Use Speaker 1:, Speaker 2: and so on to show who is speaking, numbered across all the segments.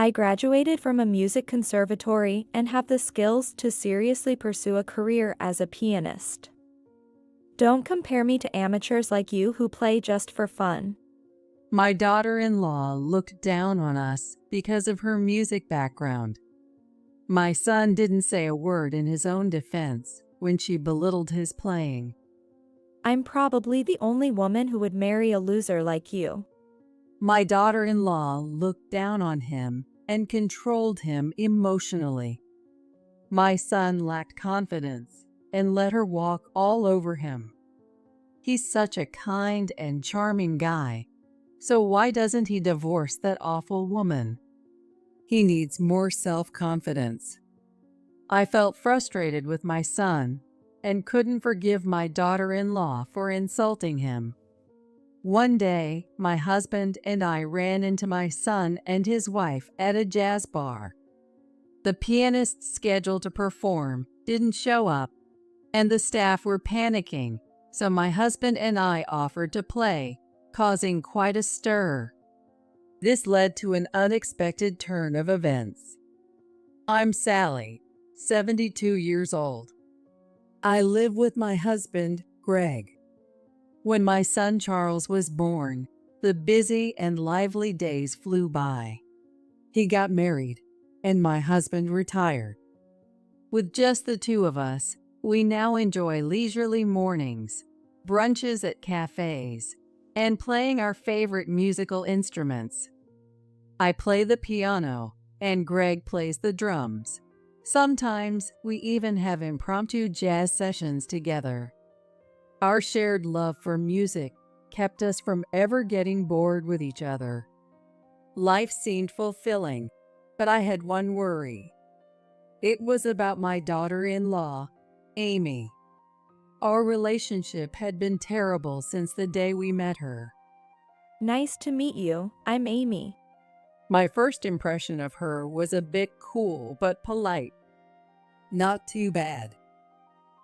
Speaker 1: I graduated from a music conservatory and have the skills to seriously pursue a career as a pianist. Don't compare me to amateurs like you who play just for fun.
Speaker 2: My daughter-in-law looked down on us because of her music background. My son didn't say a word in his own defense when she belittled his playing.
Speaker 1: I'm probably the only woman who would marry a loser like you.
Speaker 2: My daughter-in-law looked down on him and controlled him emotionally. My son lacked confidence and let her walk all over him. He's such a kind and charming guy, so why doesn't he divorce that awful woman? He needs more self-confidence. I felt frustrated with my son and couldn't forgive my daughter-in-law for insulting him. One day, my husband and I ran into my son and his wife at a jazz bar. The pianist scheduled to perform didn't show up, and the staff were panicking, so my husband and I offered to play, causing quite a stir. This led to an unexpected turn of events. I'm Sally, 72 years old. I live with my husband, Greg. When my son Charles was born, the busy and lively days flew by. He got married, and my husband retired. With just the two of us, we now enjoy leisurely mornings, brunches at cafes, and playing our favorite musical instruments. I play the piano, and Greg plays the drums. Sometimes we even have impromptu jazz sessions together. Our shared love for music kept us from ever getting bored with each other. Life seemed fulfilling, but I had one worry. It was about my daughter-in-law, Amy. Our relationship had been terrible since the day we met her.
Speaker 1: Nice to meet you, I'm Amy.
Speaker 2: My first impression of her was a bit cool but polite. Not too bad.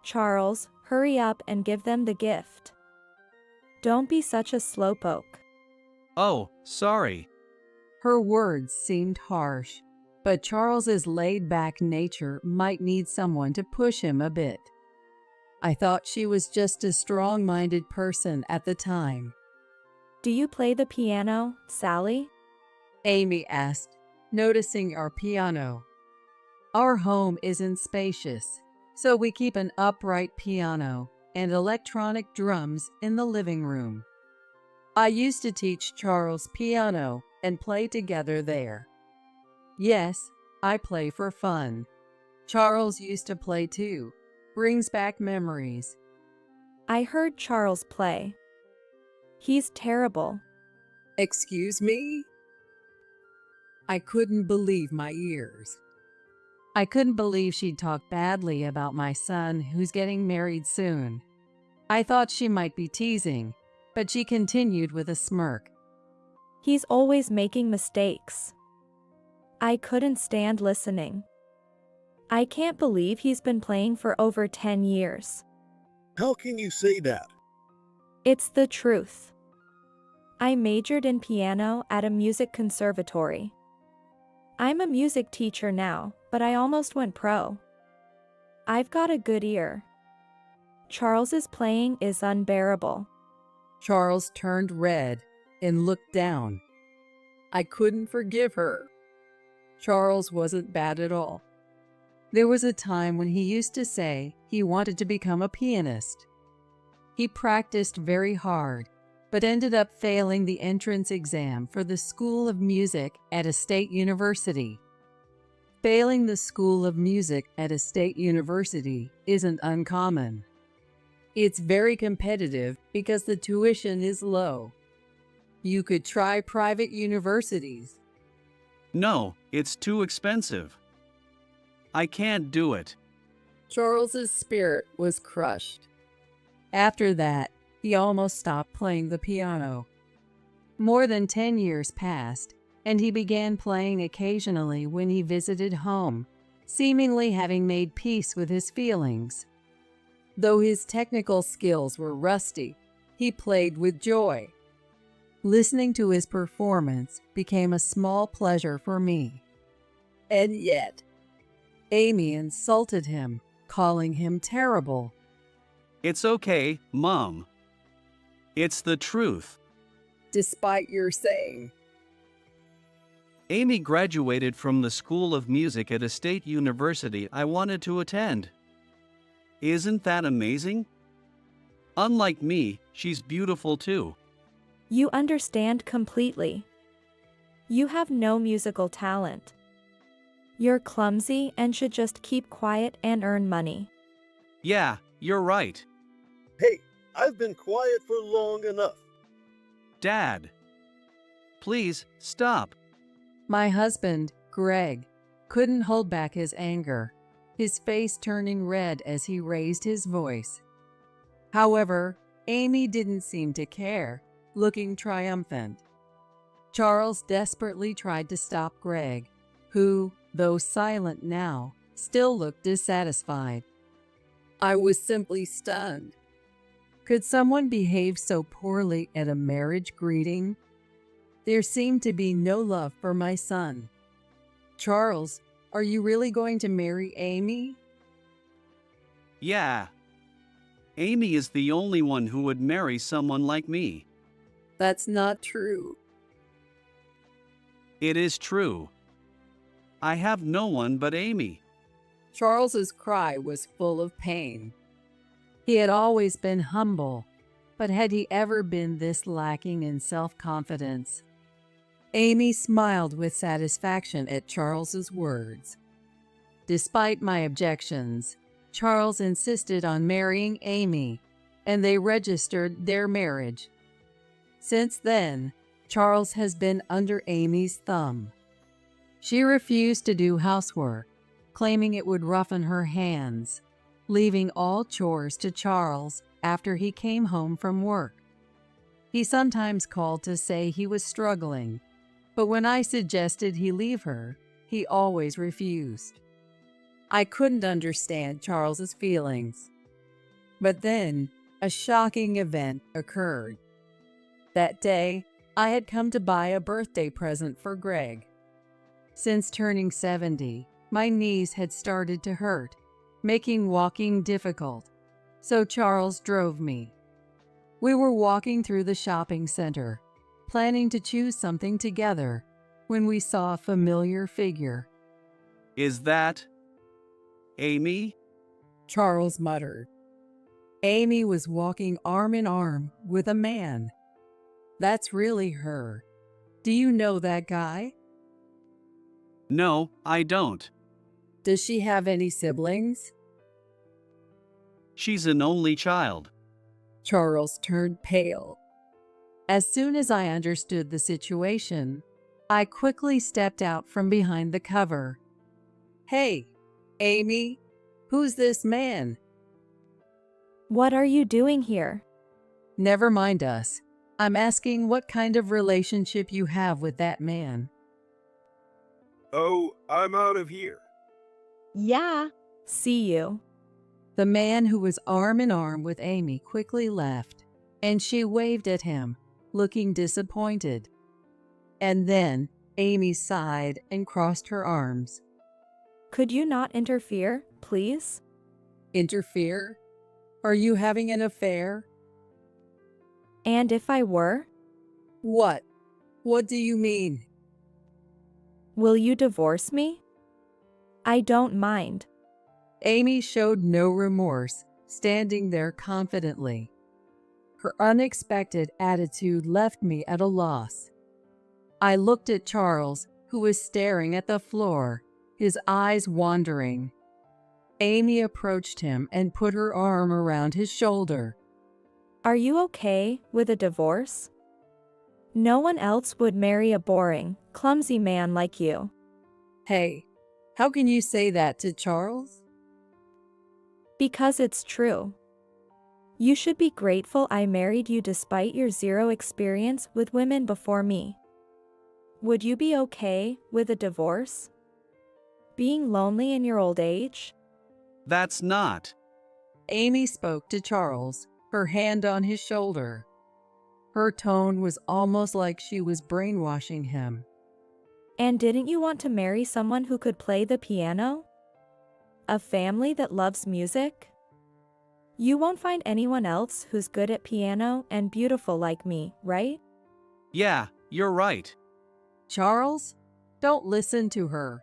Speaker 1: Charles, hurry up and give them the gift. Don't be such a slowpoke.
Speaker 3: Oh, sorry.
Speaker 2: Her words seemed harsh, but Charles's laid-back nature might need someone to push him a bit. I thought she was just a strong-minded person at the time.
Speaker 1: Do you play the piano, Sally?
Speaker 2: Amy asked, noticing our piano. Our home isn't spacious, so we keep an upright piano and electronic drums in the living room. I used to teach Charles piano and play together there. Yes, I play for fun. Charles used to play too. Brings back memories.
Speaker 1: I heard Charles play. He's terrible.
Speaker 2: Excuse me? I couldn't believe my ears. I couldn't believe she'd talk badly about my son who's getting married soon. I thought she might be teasing, but she continued with a smirk.
Speaker 1: He's always making mistakes. I couldn't stand listening. I can't believe he's been playing for over 10 years.
Speaker 4: How can you say that?
Speaker 1: It's the truth. I majored in piano at a music conservatory. I'm a music teacher now, but I almost went pro. I've got a good ear. Charles's playing is unbearable.
Speaker 2: Charles turned red and looked down. I couldn't forgive her. Charles wasn't bad at all. There was a time when he used to say he wanted to become a pianist. He practiced very hard, but ended up failing the entrance exam for the School of Music at a state university. Failing the School of Music at a state university isn't uncommon. It's very competitive because the tuition is low. You could try private universities.
Speaker 3: No, it's too expensive. I can't do it.
Speaker 2: Charles's spirit was crushed. After that, he almost stopped playing the piano. More than 10 years passed, and he began playing occasionally when he visited home, seemingly having made peace with his feelings. Though his technical skills were rusty, he played with joy. Listening to his performance became a small pleasure for me. And yet, Amy insulted him, calling him terrible.
Speaker 3: It's okay, Mom. It's the truth.
Speaker 2: Despite your saying,
Speaker 3: Amy graduated from the School of Music at a state university I wanted to attend. Isn't that amazing? Unlike me, she's beautiful too.
Speaker 1: You understand completely. You have no musical talent. You're clumsy and should just keep quiet and earn money.
Speaker 3: Yeah, you're right.
Speaker 4: Hey, I've been quiet for long enough.
Speaker 3: Dad. Please, stop.
Speaker 2: my husband, Greg, couldn't hold back his anger, his face turning red as he raised his voice. However, Amy didn't seem to care, looking triumphant. Charles desperately tried to stop Greg, who, though silent now, still looked dissatisfied. I was simply stunned. Could someone behave so poorly at a marriage greeting? There seemed to be no love for my son. Charles, are you really going to marry Amy?
Speaker 3: Yeah. Amy is the only one who would marry someone like me.
Speaker 2: That's not true.
Speaker 3: It is true. I have no one but Amy.
Speaker 2: Charles's cry was full of pain. He had always been humble, but had he ever been this lacking in self-confidence? Amy smiled with satisfaction at Charles's words. Despite my objections, Charles insisted on marrying Amy, and they registered their marriage. Since then, Charles has been under Amy's thumb. She refused to do housework, claiming it would roughen her hands, leaving all chores to Charles after he came home from work. He sometimes called to say he was struggling, but when I suggested he leave her, he always refused. I couldn't understand Charles's feelings. But then, a shocking event occurred. That day, I had come to buy a birthday present for Greg. Since turning 70, my knees had started to hurt, making walking difficult, so Charles drove me. We were walking through the shopping center, planning to choose something together, when we saw a familiar figure.
Speaker 3: Is that Amy?
Speaker 2: Charles muttered. Amy was walking arm in arm with a man. That's really her. Do you know that guy?
Speaker 3: No, I don't.
Speaker 2: Does she have any siblings?
Speaker 3: She's an only child.
Speaker 2: Charles turned pale. As soon as I understood the situation, I quickly stepped out from behind the cover. Hey, Amy, who's this man?
Speaker 1: What are you doing here?
Speaker 2: Never mind us. I'm asking what kind of relationship you have with that man.
Speaker 4: Oh, I'm out of here.
Speaker 1: Yeah. See you.
Speaker 2: The man who was arm in arm with Amy quickly left, and she waved at him, looking disappointed. And then Amy sighed and crossed her arms.
Speaker 1: Could you not interfere, please?
Speaker 2: Interfere? Are you having an affair?
Speaker 1: And if I were?
Speaker 2: What? What do you mean?
Speaker 1: Will you divorce me? I don't mind.
Speaker 2: Amy showed no remorse, standing there confidently. Her unexpected attitude left me at a loss. I looked at Charles, who was staring at the floor, his eyes wandering. Amy approached him and put her arm around his shoulder.
Speaker 1: Are you okay with a divorce? No one else would marry a boring, clumsy man like you.
Speaker 2: Hey, how can you say that to Charles?
Speaker 1: Because it's true. You should be grateful I married you despite your zero experience with women before me. Would you be okay with a divorce? Being lonely in your old age?
Speaker 3: That's not.
Speaker 2: Amy spoke to Charles, her hand on his shoulder. Her tone was almost like she was brainwashing him.
Speaker 1: And didn't you want to marry someone who could play the piano? A family that loves music? You won't find anyone else who's good at piano and beautiful like me, right?
Speaker 3: Yeah, you're right.
Speaker 2: Charles, don't listen to her.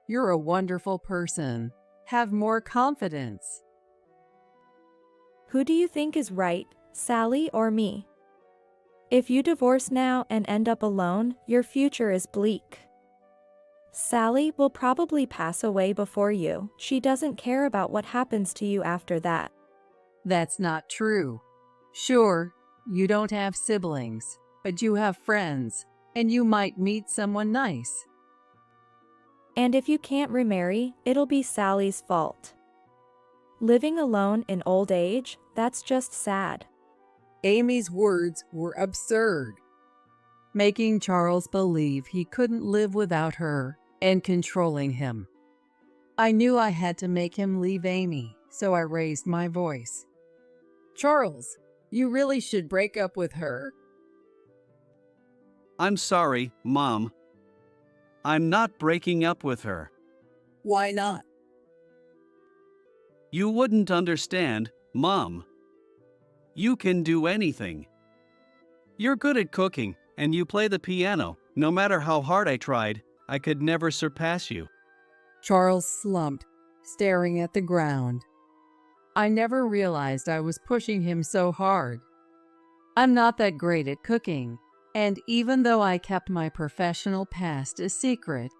Speaker 2: You're a wonderful person. Have more confidence.
Speaker 1: Who do you think is right, Sally or me? If you divorce now and end up alone, your future is bleak. Sally will probably pass away before you. She doesn't care about what happens to you after that.
Speaker 2: That's not true. Sure, you don't have siblings, but you have friends, and you might meet someone nice.
Speaker 1: And if you can't remarry, it'll be Sally's fault. Living alone in old age, that's just sad.
Speaker 2: Amy's words were absurd, making Charles believe he couldn't live without her and controlling him. I knew I had to make him leave Amy, so I raised my voice. Charles, you really should break up with her.
Speaker 3: I'm sorry, Mom. I'm not breaking up with her.
Speaker 2: Why not?
Speaker 3: You wouldn't understand, Mom. You can do anything. You're good at cooking, and you play the piano. No matter how hard I tried, I could never surpass you.
Speaker 2: Charles slumped, staring at the ground. I never realized I was pushing him so hard. I'm not that great at cooking, and even though I kept my professional past a secret,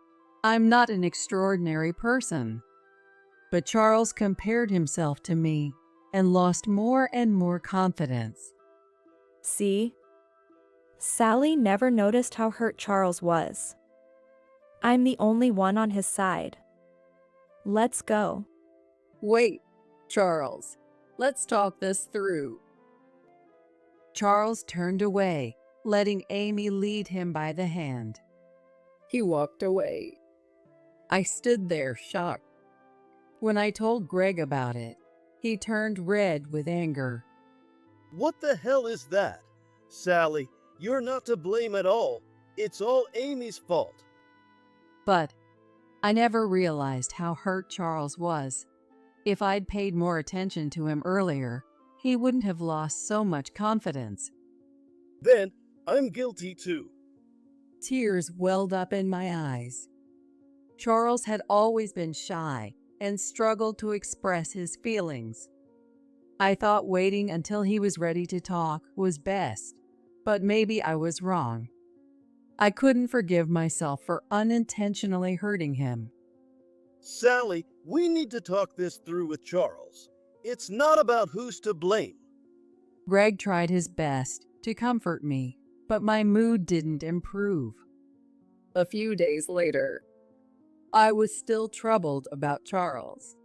Speaker 2: I'm not an extraordinary person. But Charles compared himself to me and lost more and more confidence.
Speaker 1: See? Sally never noticed how hurt Charles was. I'm the only one on his side. Let's go.
Speaker 2: Wait, Charles, let's talk this through. Charles turned away, letting Amy lead him by the hand. He walked away. I stood there shocked. When I told Greg about it, he turned red with anger.
Speaker 4: What the hell is that? Sally, you're not to blame at all. It's all Amy's fault.
Speaker 2: But I never realized how hurt Charles was. If I'd paid more attention to him earlier, he wouldn't have lost so much confidence.
Speaker 4: Then, I'm guilty too.
Speaker 2: Tears welled up in my eyes. Charles had always been shy and struggled to express his feelings. I thought waiting until he was ready to talk was best, but maybe I was wrong. I couldn't forgive myself for unintentionally hurting him.
Speaker 4: Sally, we need to talk this through with Charles. It's not about who's to blame.
Speaker 2: Greg tried his best to comfort me, but my mood didn't improve. A few days later, I was still troubled about Charles.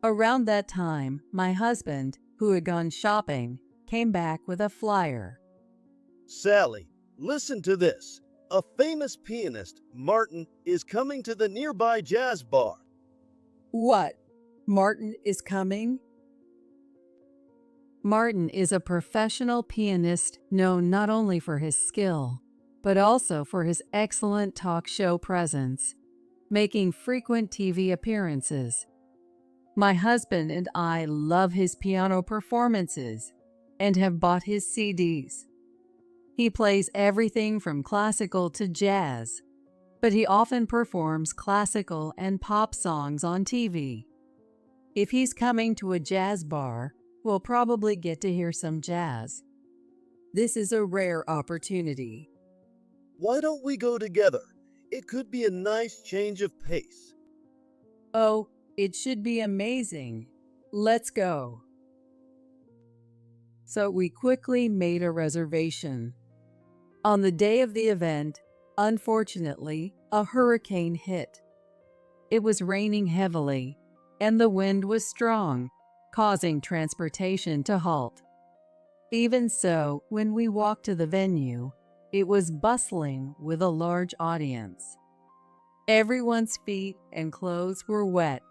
Speaker 2: Around that time, my husband, who had gone shopping, came back with a flyer.
Speaker 4: Sally, listen to this. A famous pianist, Martin, is coming to the nearby jazz bar.
Speaker 2: What? Martin is coming? Martin is a professional pianist known not only for his skill, but also for his excellent talk show presence, making frequent TV appearances. My husband and I love his piano performances and have bought his CDs. He plays everything from classical to jazz, but he often performs classical and pop songs on TV. If he's coming to a jazz bar, we'll probably get to hear some jazz. This is a rare opportunity.
Speaker 4: Why don't we go together? It could be a nice change of pace.
Speaker 2: Oh, it should be amazing. Let's go. So we quickly made a reservation. On the day of the event, unfortunately, a hurricane hit. It was raining heavily, and the wind was strong, causing transportation to halt. Even so, when we walked to the venue, it was bustling with a large audience. Everyone's feet and clothes were wet,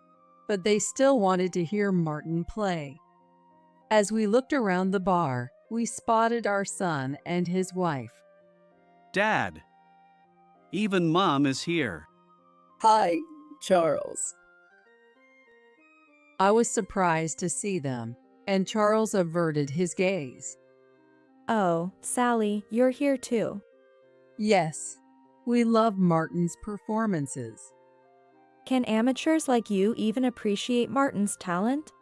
Speaker 2: but they still wanted to hear Martin play. As we looked around the bar, we spotted our son and his wife.
Speaker 3: Dad, Even Mom is here.
Speaker 2: Hi, Charles. I was surprised to see them, and Charles averted his gaze.
Speaker 1: Oh, Sally, you're here too.
Speaker 2: Yes, we love Martin's performances.
Speaker 1: Can amateurs like you even appreciate Martin's talent?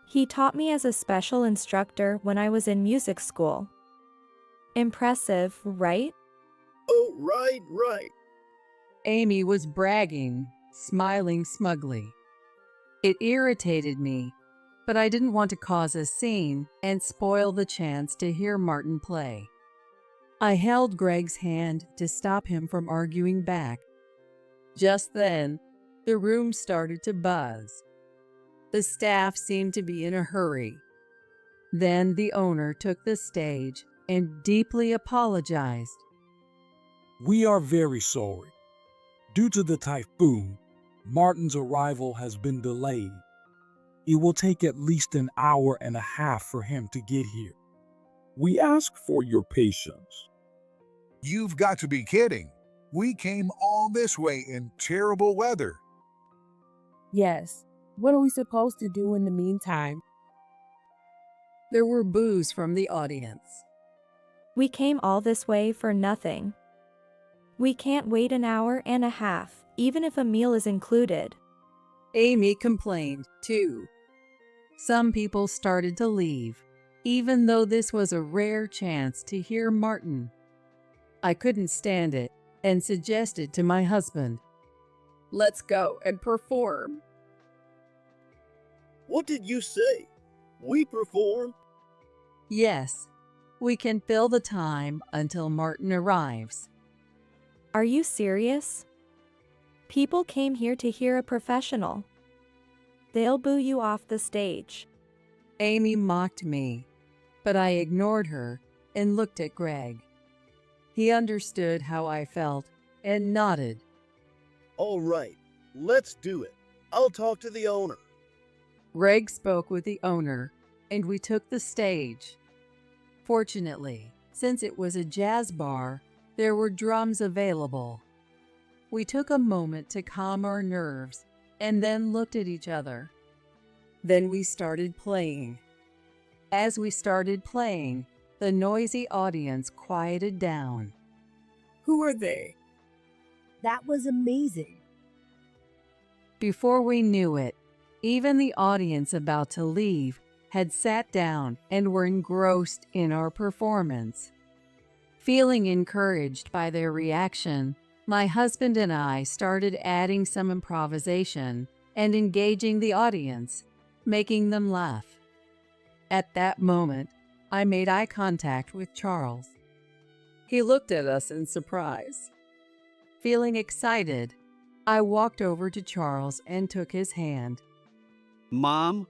Speaker 1: He taught me as a special instructor when I was in music school. Impressive, right?
Speaker 4: Oh, right.
Speaker 2: Amy was bragging, smiling smugly. It irritated me, but I didn't want to cause a scene and spoil the chance to hear Martin play. I held Greg's hand to stop him from arguing back. Just then, the room started to buzz. The staff seemed to be in a hurry. Then the owner took the stage and deeply apologized.
Speaker 5: We are very sorry. Due to the typhoon, Martin's arrival has been delayed. It will take at least an hour and a half for him to get here. We ask for your patience.
Speaker 6: You've got to be kidding. We came all this way in terrible weather.
Speaker 7: Yes. What are we supposed to do in the meantime?
Speaker 2: There were boos from the audience.
Speaker 1: We came all this way for nothing. We can't wait an hour and a half, even if a meal is included.
Speaker 2: Amy complained, too. Some people started to leave, even though this was a rare chance to hear Martin. I couldn't stand it and suggested to my husband, "Let's go and perform."
Speaker 4: What did you say? We perform?
Speaker 2: Yes, we can fill the time until Martin arrives.
Speaker 1: Are you serious? People came here to hear a professional. They'll boo you off the stage.
Speaker 2: Amy mocked me, but I ignored her and looked at Greg. He understood how I felt and nodded.
Speaker 4: All right, let's do it. I'll talk to the owner.
Speaker 2: Greg spoke with the owner, and we took the stage. Fortunately, since it was a jazz bar, there were drums available. We took a moment to calm our nerves and then looked at each other. Then we started playing. As we started playing, the noisy audience quieted down.
Speaker 7: Who are they? That was amazing.
Speaker 2: Before we knew it, even the audience about to leave had sat down and were engrossed in our performance. Feeling encouraged by their reaction, my husband and I started adding some improvisation and engaging the audience, making them laugh. At that moment, I made eye contact with Charles. He looked at us in surprise. Feeling excited, I walked over to Charles and took his hand.
Speaker 3: Mom?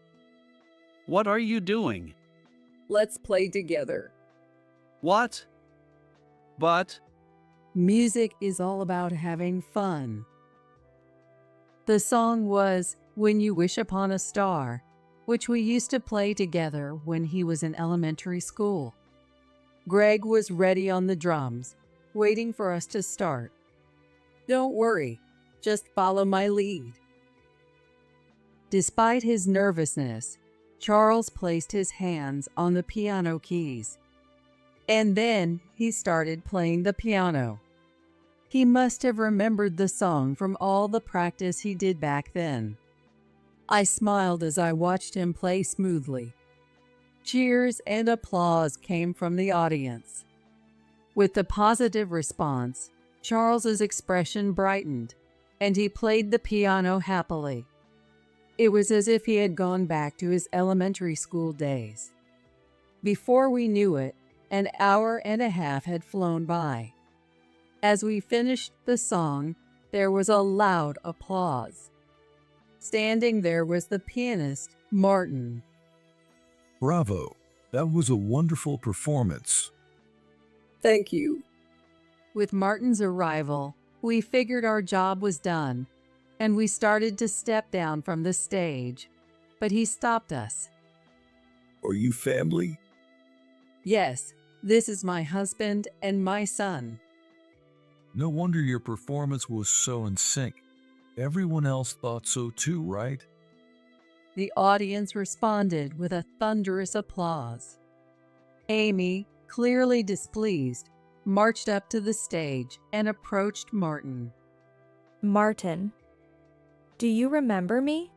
Speaker 3: What are you doing?
Speaker 2: Let's play together.
Speaker 3: What? But,
Speaker 2: Music is all about having fun. The song was When You Wish Upon a Star, which we used to play together when he was in elementary school. Greg was ready on the drums, waiting for us to start. Don't worry, just follow my lead. Despite his nervousness, Charles placed his hands on the piano keys. And then he started playing the piano. He must have remembered the song from all the practice he did back then. I smiled as I watched him play smoothly. Cheers and applause came from the audience. With the positive response, Charles's expression brightened, and he played the piano happily. It was as if he had gone back to his elementary school days. Before we knew it, an hour and a half had flown by. As we finished the song, there was a loud applause. Standing there was the pianist, Martin.
Speaker 6: Bravo. That was a wonderful performance.
Speaker 2: Thank you. With Martin's arrival, we figured our job was done, and we started to step down from the stage, but he stopped us.
Speaker 6: Are you family?
Speaker 2: Yes, this is my husband and my son.
Speaker 8: No wonder your performance was so in sync. Everyone else thought so too, right?
Speaker 2: The audience responded with a thunderous applause. Amy, clearly displeased, marched up to the stage and approached Martin.
Speaker 1: Martin, do you remember me?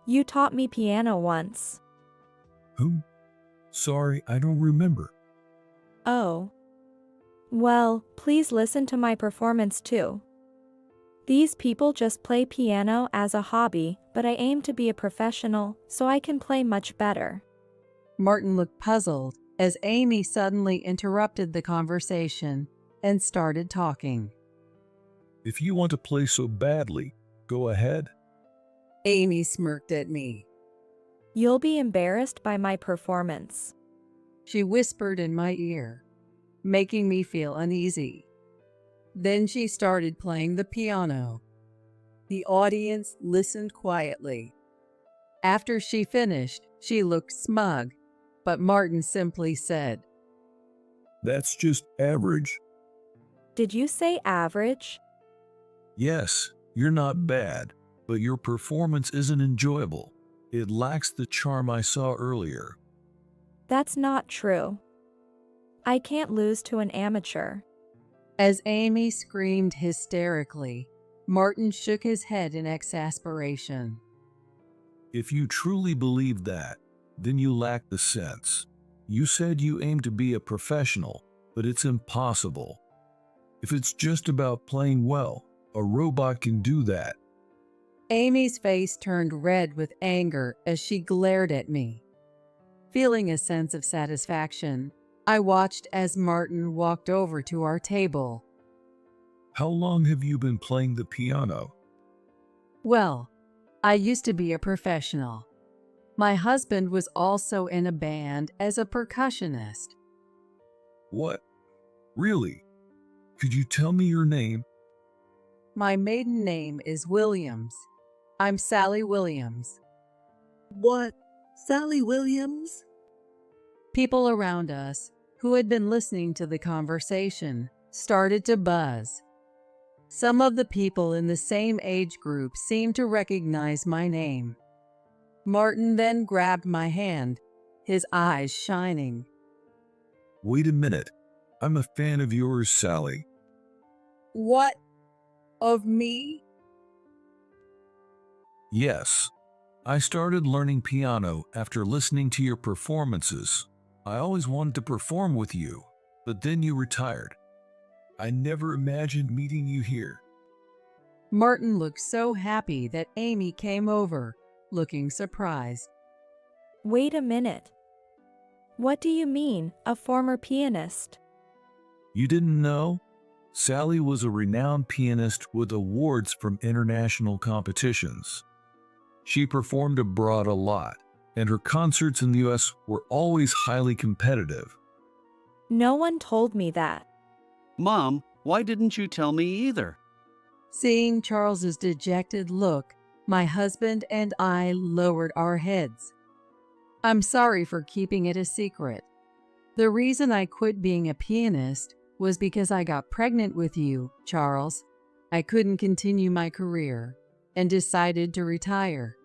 Speaker 1: You taught me piano once.
Speaker 8: Who? Sorry, I don't remember.
Speaker 1: Oh. Well, please listen to my performance too. These people just play piano as a hobby, but I aim to be a professional, so I can play much better.
Speaker 2: Martin looked puzzled as Amy suddenly interrupted the conversation and started talking.
Speaker 8: If you want to play so badly, go ahead.
Speaker 2: Amy smirked at me.
Speaker 1: You'll be embarrassed by my performance.
Speaker 2: She whispered in my ear, making me feel uneasy. Then she started playing the piano. The audience listened quietly. After she finished, she looked smug, but Martin simply said,
Speaker 8: That's just average.
Speaker 1: Did you say average?
Speaker 8: Yes, you're not bad, but your performance isn't enjoyable. It lacks the charm I saw earlier.
Speaker 1: That's not true. I can't lose to an amateur.
Speaker 2: As Amy screamed hysterically, Martin shook his head in exasperation.
Speaker 8: If you truly believe that, then you lack the sense. You said you aim to be a professional, but it's impossible. If it's just about playing well, a robot can do that.
Speaker 2: Amy's face turned red with anger as she glared at me. Feeling a sense of satisfaction, I watched as Martin walked over to our table.
Speaker 8: How long have you been playing the piano?
Speaker 2: Well, I used to be a professional. My husband was also in a band as a percussionist.
Speaker 8: What? Really? Could you tell me your name?
Speaker 2: My maiden name is Williams. I'm Sally Williams.
Speaker 9: What? Sally Williams?
Speaker 2: People around us, who had been listening to the conversation, started to buzz. Some of the people in the same age group seemed to recognize my name. Martin then grabbed my hand, his eyes shining.
Speaker 8: Wait a minute. I'm a fan of yours, Sally.
Speaker 2: What? Of me?
Speaker 8: Yes. I started learning piano after listening to your performances. I always wanted to perform with you, but then you retired. I never imagined meeting you here.
Speaker 2: Martin looked so happy that Amy came over, looking surprised.
Speaker 1: Wait a minute. What do you mean, a former pianist?
Speaker 8: You didn't know? Sally was a renowned pianist with awards from international competitions. She performed abroad a lot, and her concerts in the US were always highly competitive.
Speaker 1: No one told me that.
Speaker 3: Mom, why didn't you tell me either?
Speaker 2: Seeing Charles's dejected look, my husband and I lowered our heads. I'm sorry for keeping it a secret. The reason I quit being a pianist was because I got pregnant with you, Charles. I couldn't continue my career and decided to retire.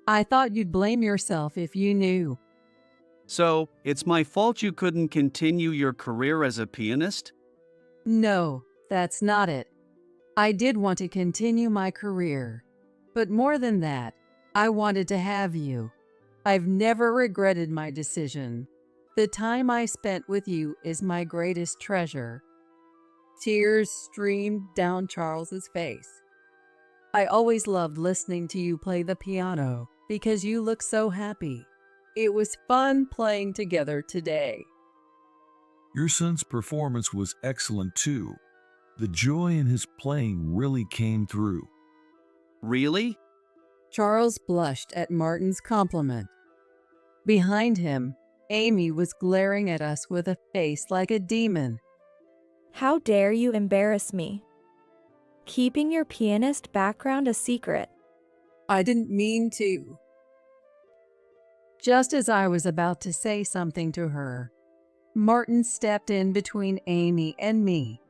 Speaker 2: I thought you'd blame yourself if you knew.
Speaker 3: So, it's my fault you couldn't continue your career as a pianist?
Speaker 2: No, that's not it. I did want to continue my career, but more than that, I wanted to have you. I've never regretted my decision. The time I spent with you is my greatest treasure. Tears streamed down Charles's face. I always loved listening to you play the piano because you look so happy. It was fun playing together today.
Speaker 8: Your son's performance was excellent too. The joy in his playing really came through.
Speaker 3: Really?
Speaker 2: Charles blushed at Martin's compliment. Behind him, Amy was glaring at us with a face like a demon.
Speaker 1: How dare you embarrass me? Keeping your pianist background a secret.
Speaker 2: I didn't mean to. Just as I was about to say something to her, Martin stepped in between Amy and me.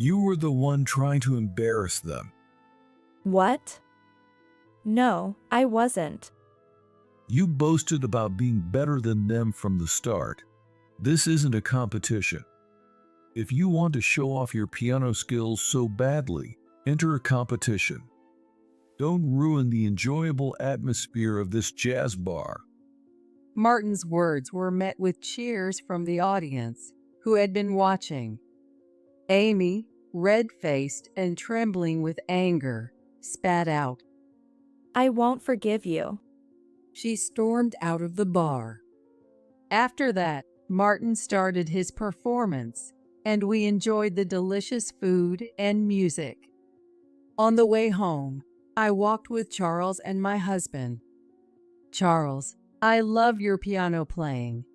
Speaker 8: You were the one trying to embarrass them.
Speaker 1: What? No, I wasn't.
Speaker 8: You boasted about being better than them from the start. This isn't a competition. If you want to show off your piano skills so badly, enter a competition. Don't ruin the enjoyable atmosphere of this jazz bar.
Speaker 2: Martin's words were met with cheers from the audience, who had been watching. Amy, red-faced and trembling with anger, spat out.
Speaker 1: I won't forgive you.
Speaker 2: She stormed out of the bar. After that, Martin started his performance, and we enjoyed the delicious food and music. On the way home, I walked with Charles and my husband. Charles, I love your piano playing.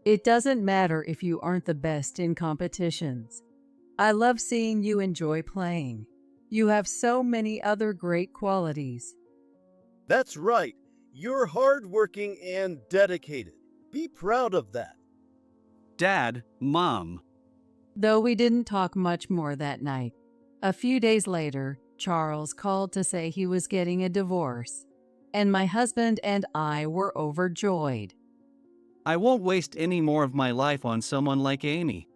Speaker 2: It doesn't matter if you aren't the best in competitions. I love seeing you enjoy playing. You have so many other great qualities.
Speaker 4: That's right. You're hardworking and dedicated. Be proud of that.
Speaker 3: Dad, Mom.
Speaker 2: Though we didn't talk much more that night. A few days later, Charles called to say he was getting a divorce, and my husband and I were overjoyed.
Speaker 3: I won't waste any more of my life on someone like Amy.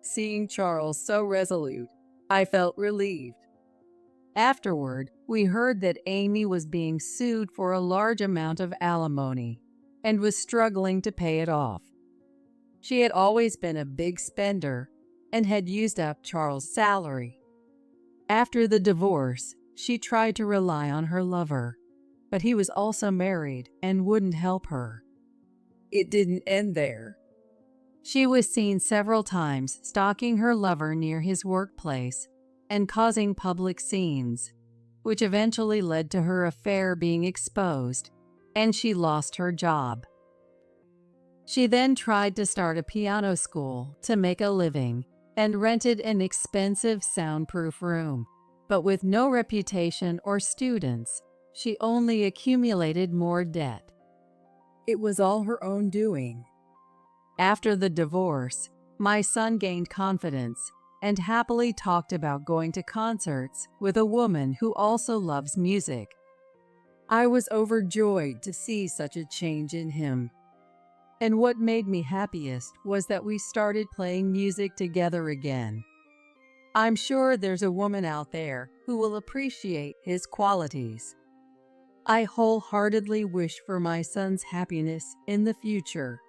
Speaker 2: Seeing Charles so resolute, I felt relieved. Afterward, we heard that Amy was being sued for a large amount of alimony and was struggling to pay it off. She had always been a big spender and had used up Charles' salary. After the divorce, she tried to rely on her lover, but he was also married and wouldn't help her. It didn't end there. She was seen several times stalking her lover near his workplace and causing public scenes, which eventually led to her affair being exposed, and she lost her job. She then tried to start a piano school to make a living and rented an expensive soundproof room, but with no reputation or students, she only accumulated more debt. It was all her own doing. After the divorce, my son gained confidence and happily talked about going to concerts with a woman who also loves music. I was overjoyed to see such a change in him. And what made me happiest was that we started playing music together again. I'm sure there's a woman out there who will appreciate his qualities. I wholeheartedly wish for my son's happiness in the future.